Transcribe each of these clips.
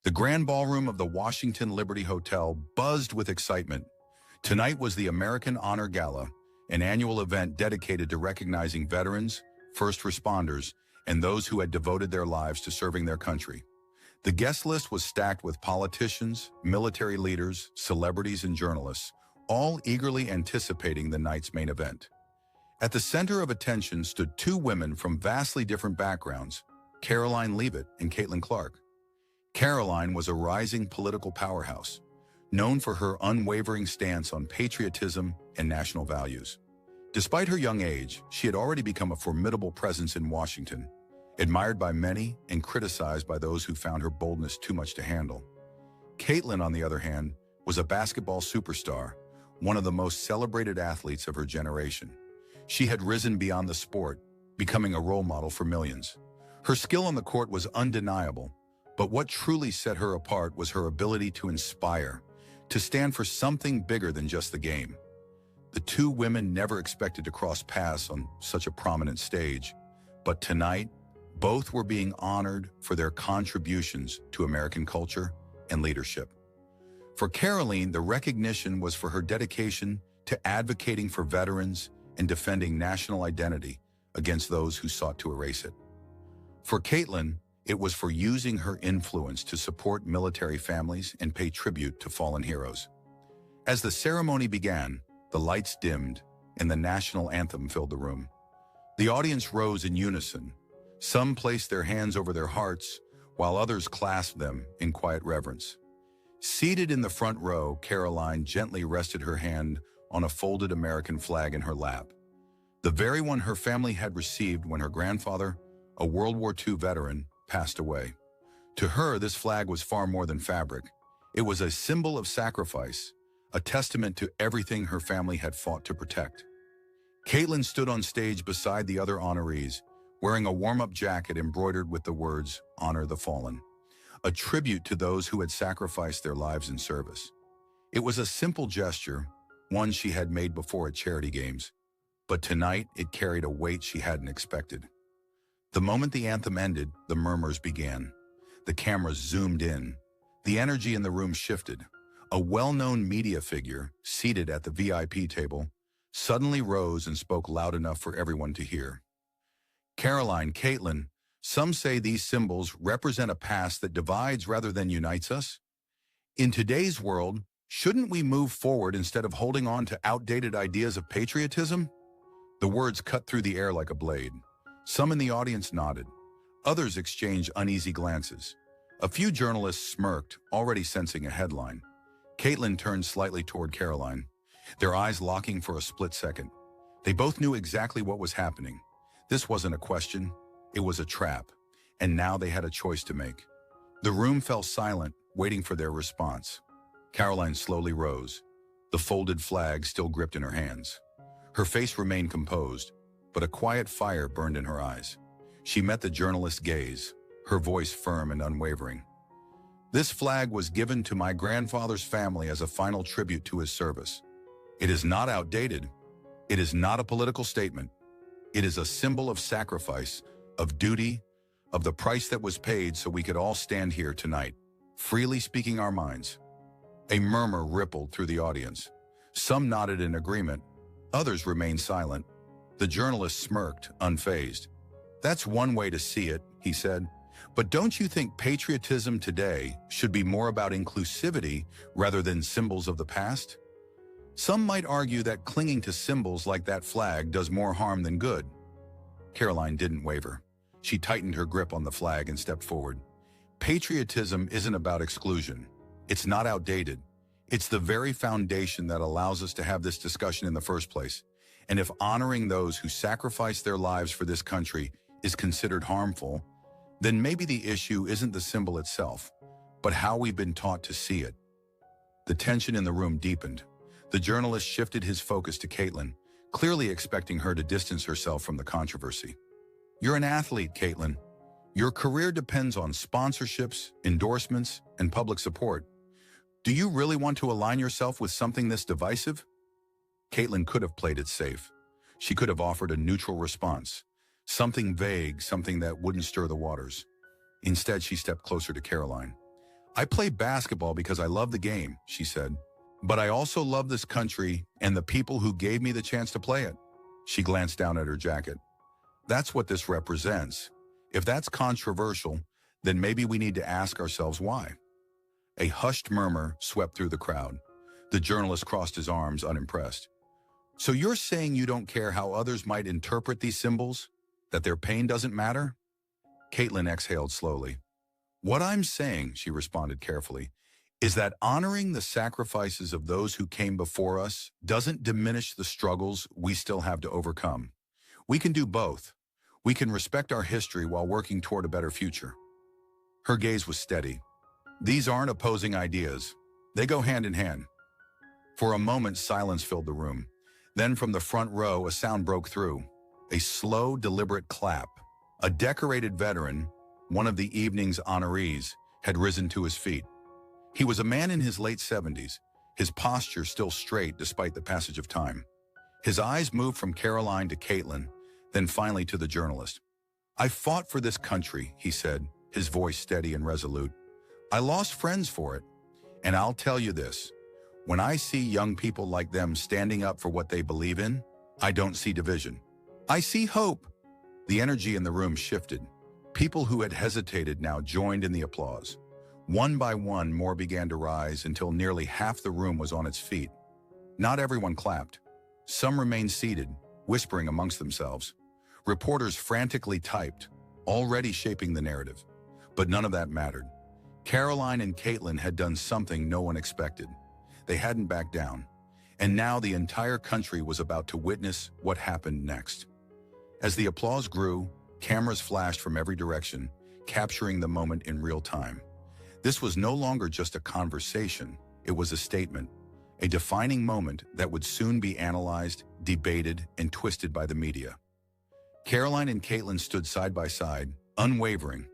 The grand ballroom of the Washington Liberty Hotel buzzed with excitement. Tonight was the American Honor Gala, an annual event dedicated to recognizing veterans, first responders, and those who had devoted their lives to serving their country. The guest list was stacked with politicians, military leaders, celebrities, and journalists, all eagerly anticipating the night's main event. At the center of attention stood two women from vastly different backgrounds, Karoline Leavitt and Caitlin Clark. Karoline was a rising political powerhouse, known for her unwavering stance on patriotism and national values. Despite her young age, she had already become a formidable presence in Washington, admired by many and criticized by those who found her boldness too much to handle. Caitlin, on the other hand, was a basketball superstar, one of the most celebrated athletes of her generation. She had risen beyond the sport, becoming a role model for millions. Her skill on the court was undeniable, but what truly set her apart was her ability to inspire, to stand for something bigger than just the game. The two women never expected to cross paths on such a prominent stage, but tonight, both were being honored for their contributions to American culture and leadership. For Karoline, the recognition was for her dedication to advocating for veterans and defending national identity against those who sought to erase it. For Caitlin, it was for using her influence to support military families and pay tribute to fallen heroes. As the ceremony began, the lights dimmed and the national anthem filled the room. The audience rose in unison. Some placed their hands over their hearts, while others clasped them in quiet reverence. Seated in the front row, Karoline gently rested her hand on a folded American flag in her lap, the very one her family had received when her grandfather, a World War II veteran, passed away. To her, this flag was far more than fabric. It was a symbol of sacrifice, a testament to everything her family had fought to protect. Caitlin stood on stage beside the other honorees, wearing a warm-up jacket embroidered with the words, "Honor the Fallen," a tribute to those who had sacrificed their lives in service. It was a simple gesture, one she had made before at charity games, but tonight it carried a weight she hadn't expected. The moment the anthem ended, the murmurs began. The cameras zoomed in. The energy in the room shifted. A well-known media figure, seated at the VIP table, suddenly rose and spoke loud enough for everyone to hear. "Karoline, Caitlin, some say these symbols represent a past that divides rather than unites us. In today's world, shouldn't we move forward instead of holding on to outdated ideas of patriotism?" The words cut through the air like a blade. Some in the audience nodded. Others exchanged uneasy glances. A few journalists smirked, already sensing a headline. Caitlin turned slightly toward Karoline, their eyes locking for a split second. They both knew exactly what was happening. This wasn't a question, it was a trap, and now they had a choice to make. The room fell silent, waiting for their response. Karoline slowly rose, the folded flag still gripped in her hands. Her face remained composed, but a quiet fire burned in her eyes. She met the journalist's gaze, her voice firm and unwavering. "This flag was given to my grandfather's family as a final tribute to his service. It is not outdated. It is not a political statement. It is a symbol of sacrifice, of duty, of the price that was paid so we could all stand here tonight, freely speaking our minds." A murmur rippled through the audience. Some nodded in agreement, others remained silent. The journalist smirked, unfazed. "That's one way to see it," he said. "But don't you think patriotism today should be more about inclusivity rather than symbols of the past? Some might argue that clinging to symbols like that flag does more harm than good." Karoline didn't waver. She tightened her grip on the flag and stepped forward. "Patriotism isn't about exclusion. It's not outdated. It's the very foundation that allows us to have this discussion in the first place. And if honoring those who sacrificed their lives for this country is considered harmful, then maybe the issue isn't the symbol itself, but how we've been taught to see it." The tension in the room deepened. The journalist shifted his focus to Caitlin, clearly expecting her to distance herself from the controversy. "You're an athlete, Caitlin. Your career depends on sponsorships, endorsements, and public support. Do you really want to align yourself with something this divisive?" Caitlin could have played it safe. She could have offered a neutral response, something vague, something that wouldn't stir the waters. Instead, she stepped closer to Karoline. I play basketball because I love the game, she said. But I also love this country and the people who gave me the chance to play it. She glanced down at her jacket. That's what this represents. If that's controversial, then maybe we need to ask ourselves why. A hushed murmur swept through the crowd. The journalist crossed his arms, unimpressed. So you're saying you don't care how others might interpret these symbols? That their pain doesn't matter? Caitlin exhaled slowly. What I'm saying, she responded carefully, is that honoring the sacrifices of those who came before us doesn't diminish the struggles we still have to overcome. We can do both. We can respect our history while working toward a better future. Her gaze was steady. These aren't opposing ideas. They go hand in hand. For a moment, silence filled the room. Then from the front row, a sound broke through. A slow, deliberate clap. A decorated veteran, one of the evening's honorees, had risen to his feet. He was a man in his late 70s, his posture still straight despite the passage of time. His eyes moved from Karoline to Caitlin, then finally to the journalist. I fought for this country, he said, his voice steady and resolute. I lost friends for it. And I'll tell you this, when I see young people like them standing up for what they believe in, I don't see division. I see hope. The energy in the room shifted. People who had hesitated now joined in the applause. One by one, more began to rise until nearly half the room was on its feet. Not everyone clapped. Some remained seated, whispering amongst themselves. Reporters frantically typed, already shaping the narrative. But none of that mattered. Karoline and Caitlin had done something no one expected. They hadn't backed down. And now the entire country was about to witness what happened next. As the applause grew, cameras flashed from every direction, capturing the moment in real time. This was no longer just a conversation, it was a statement, a defining moment that would soon be analyzed, debated, and twisted by the media. Karoline and Caitlin stood side by side, unwavering.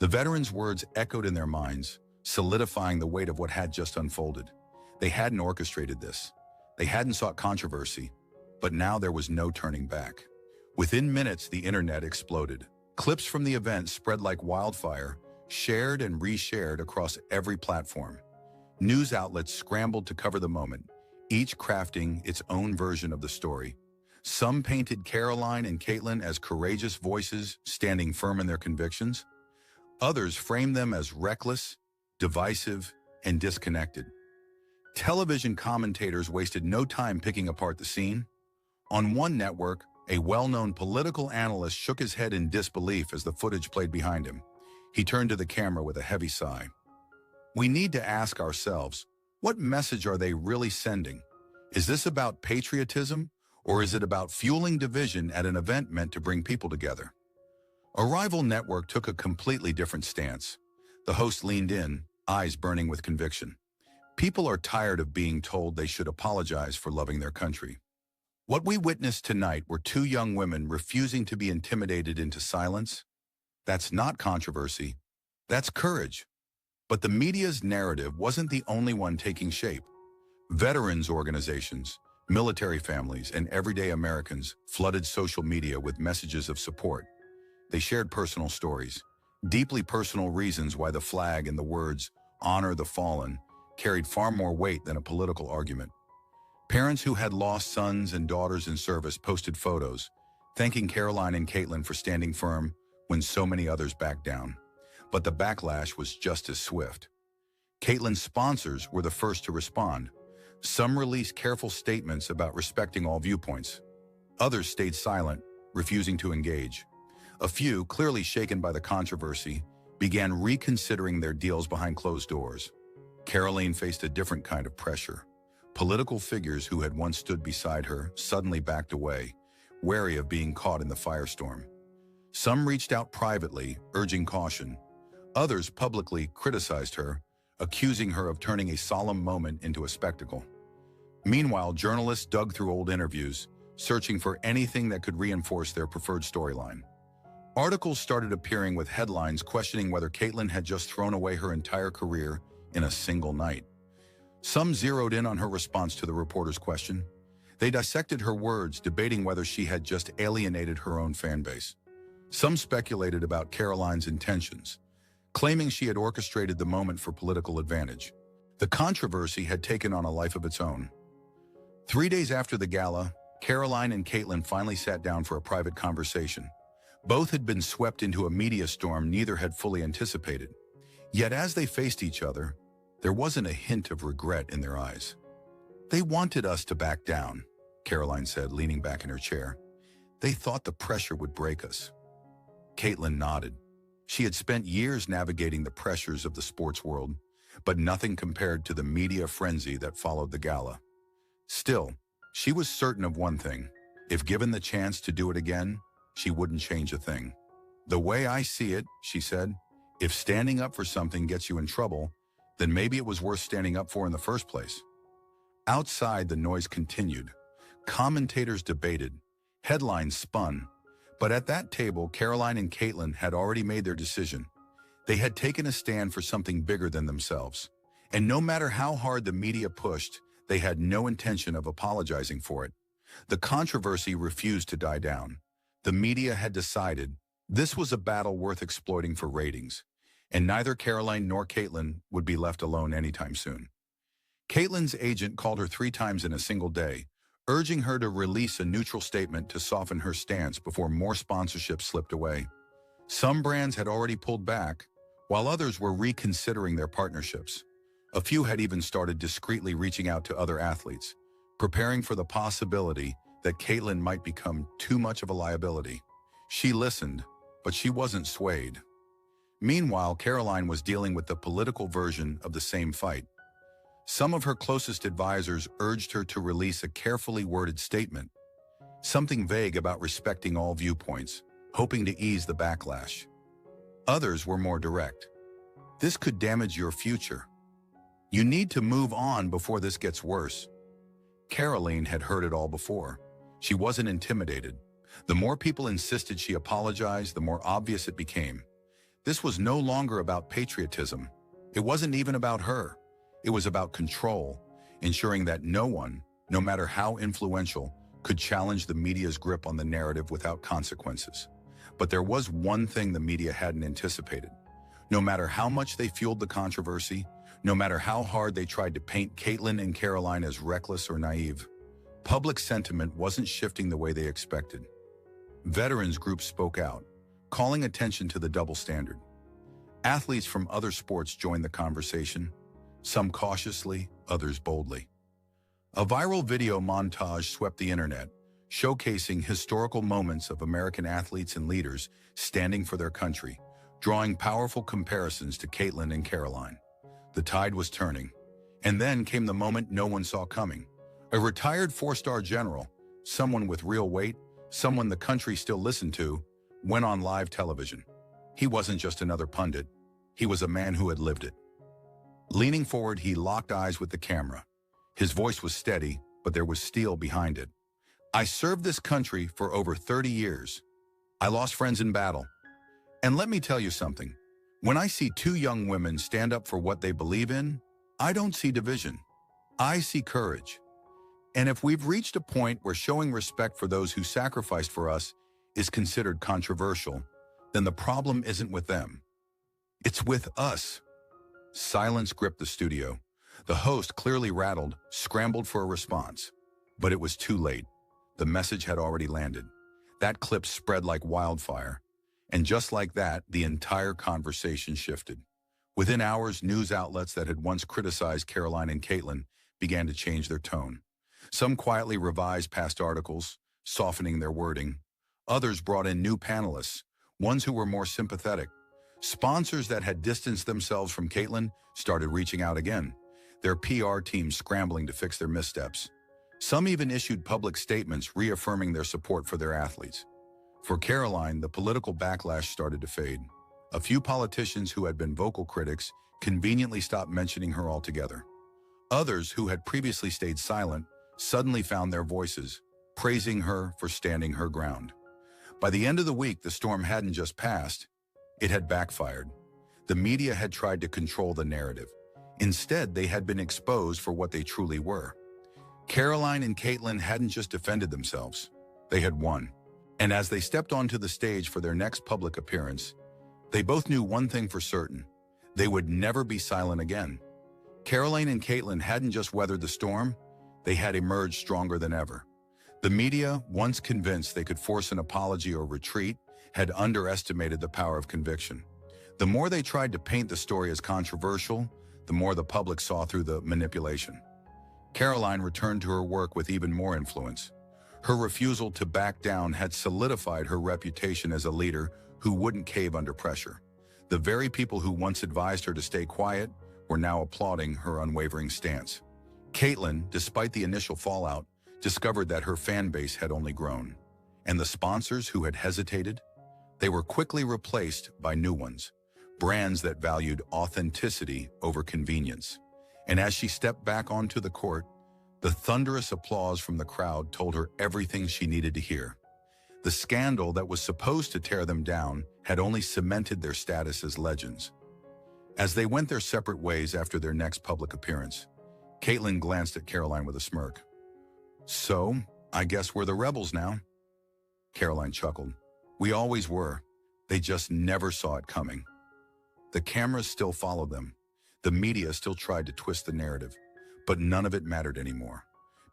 The veterans' words echoed in their minds, solidifying the weight of what had just unfolded. They hadn't orchestrated this. They hadn't sought controversy, but now there was no turning back. Within minutes, the internet exploded. Clips from the event spread like wildfire, shared and reshared across every platform. News outlets scrambled to cover the moment, each crafting its own version of the story. Some painted Karoline and Caitlin as courageous voices standing firm in their convictions. Others framed them as reckless, divisive, and disconnected. Television commentators wasted no time picking apart the scene. On one network, a well-known political analyst shook his head in disbelief as the footage played behind him. He turned to the camera with a heavy sigh. We need to ask ourselves, what message are they really sending? Is this about patriotism, or is it about fueling division at an event meant to bring people together? A rival network took a completely different stance. The host leaned in, eyes burning with conviction. People are tired of being told they should apologize for loving their country. What we witnessed tonight were two young women refusing to be intimidated into silence. That's not controversy. That's courage. But the media's narrative wasn't the only one taking shape. Veterans organizations, military families, and everyday Americans flooded social media with messages of support. They shared personal stories, deeply personal reasons why the flag and the words, "Honor the Fallen," carried far more weight than a political argument. Parents who had lost sons and daughters in service posted photos, thanking Karoline and Caitlin for standing firm when so many others backed down. But the backlash was just as swift. Caitlin's sponsors were the first to respond. Some released careful statements about respecting all viewpoints. Others stayed silent, refusing to engage. A few, clearly shaken by the controversy, began reconsidering their deals behind closed doors. Karoline faced a different kind of pressure. Political figures who had once stood beside her suddenly backed away, wary of being caught in the firestorm. Some reached out privately, urging caution. Others publicly criticized her, accusing her of turning a solemn moment into a spectacle. Meanwhile, journalists dug through old interviews, searching for anything that could reinforce their preferred storyline. Articles started appearing with headlines questioning whether Caitlin had just thrown away her entire career in a single night. Some zeroed in on her response to the reporter's question. They dissected her words, debating whether she had just alienated her own fan base. Some speculated about Karoline's intentions, claiming she had orchestrated the moment for political advantage. The controversy had taken on a life of its own. 3 days after the gala, Karoline and Caitlin finally sat down for a private conversation. Both had been swept into a media storm neither had fully anticipated. Yet as they faced each other, there wasn't a hint of regret in their eyes. "They wanted us to back down," Karoline said, leaning back in her chair. "They thought the pressure would break us." Caitlin nodded. She had spent years navigating the pressures of the sports world, but nothing compared to the media frenzy that followed the gala. Still, she was certain of one thing. If given the chance to do it again, she wouldn't change a thing. "The way I see it," she said, "if standing up for something gets you in trouble, then maybe it was worth standing up for in the first place." Outside, the noise continued. Commentators debated. Headlines spun. But at that table, Karoline and Caitlin had already made their decision. They had taken a stand for something bigger than themselves. And no matter how hard the media pushed, they had no intention of apologizing for it. The controversy refused to die down. The media had decided this was a battle worth exploiting for ratings, and neither Karoline nor Caitlin would be left alone anytime soon. Caitlin's agent called her 3 times in a single day, urging her to release a neutral statement to soften her stance before more sponsorships slipped away. Some brands had already pulled back, while others were reconsidering their partnerships. A few had even started discreetly reaching out to other athletes, preparing for the possibility that Caitlin might become too much of a liability. She listened, but she wasn't swayed. Meanwhile, Karoline was dealing with the political version of the same fight. Some of her closest advisors urged her to release a carefully worded statement, something vague about respecting all viewpoints, hoping to ease the backlash. Others were more direct. "This could damage your future. You need to move on before this gets worse." Karoline had heard it all before. She wasn't intimidated. The more people insisted she apologize, the more obvious it became. This was no longer about patriotism. It wasn't even about her. It was about control, ensuring that no one, no matter how influential, could challenge the media's grip on the narrative without consequences. But there was one thing the media hadn't anticipated. No matter how much they fueled the controversy, no matter how hard they tried to paint Caitlin and Karoline as reckless or naive, public sentiment wasn't shifting the way they expected. Veterans groups spoke out, calling attention to the double standard. Athletes from other sports joined the conversation, some cautiously, others boldly. A viral video montage swept the internet, showcasing historical moments of American athletes and leaders standing for their country, drawing powerful comparisons to Caitlin and Karoline. The tide was turning, and then came the moment no one saw coming. A retired 4-star general, someone with real weight, someone the country still listened to, went on live television. He wasn't just another pundit. He was a man who had lived it. Leaning forward, he locked eyes with the camera. His voice was steady, but there was steel behind it. "I served this country for over 30 years. I lost friends in battle. And let me tell you something. When I see 2 young women stand up for what they believe in, I don't see division. I see courage. And if we've reached a point where showing respect for those who sacrificed for us is considered controversial, then the problem isn't with them. It's with us." Silence gripped the studio. The host, clearly rattled, scrambled for a response. But it was too late. The message had already landed. That clip spread like wildfire. And just like that, the entire conversation shifted. Within hours, news outlets that had once criticized Karoline and Caitlin began to change their tone. Some quietly revised past articles, softening their wording. Others brought in new panelists, ones who were more sympathetic. Sponsors that had distanced themselves from Caitlin started reaching out again, their PR teams scrambling to fix their missteps. Some even issued public statements reaffirming their support for their athletes. For Karoline, the political backlash started to fade. A few politicians who had been vocal critics conveniently stopped mentioning her altogether. Others, who had previously stayed silent, suddenly found their voices, praising her for standing her ground. By the end of the week, the storm hadn't just passed, it had backfired. The media had tried to control the narrative. Instead, they had been exposed for what they truly were. Karoline and Caitlin hadn't just defended themselves, they had won. And as they stepped onto the stage for their next public appearance, They both knew one thing for certain: they would never be silent again. Karoline and Caitlin hadn't just weathered the storm, they had emerged stronger than ever. The media, once convinced they could force an apology or retreat, had underestimated the power of conviction. The more they tried to paint the story as controversial, the more the public saw through the manipulation. Karoline returned to her work with even more influence. Her refusal to back down had solidified her reputation as a leader who wouldn't cave under pressure. The very people who once advised her to stay quiet were now applauding her unwavering stance. Caitlin, despite the initial fallout, discovered that her fan base had only grown. And the sponsors who had hesitated? They were quickly replaced by new ones, brands that valued authenticity over convenience. And as she stepped back onto the court, the thunderous applause from the crowd told her everything she needed to hear. The scandal that was supposed to tear them down had only cemented their status as legends. As they went their separate ways after their next public appearance, Caitlin glanced at Karoline with a smirk. "So, I guess we're the rebels now." Karoline chuckled. "We always were. They just never saw it coming." The cameras still followed them. The media still tried to twist the narrative, but none of it mattered anymore,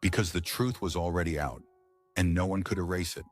because the truth was already out, and no one could erase it.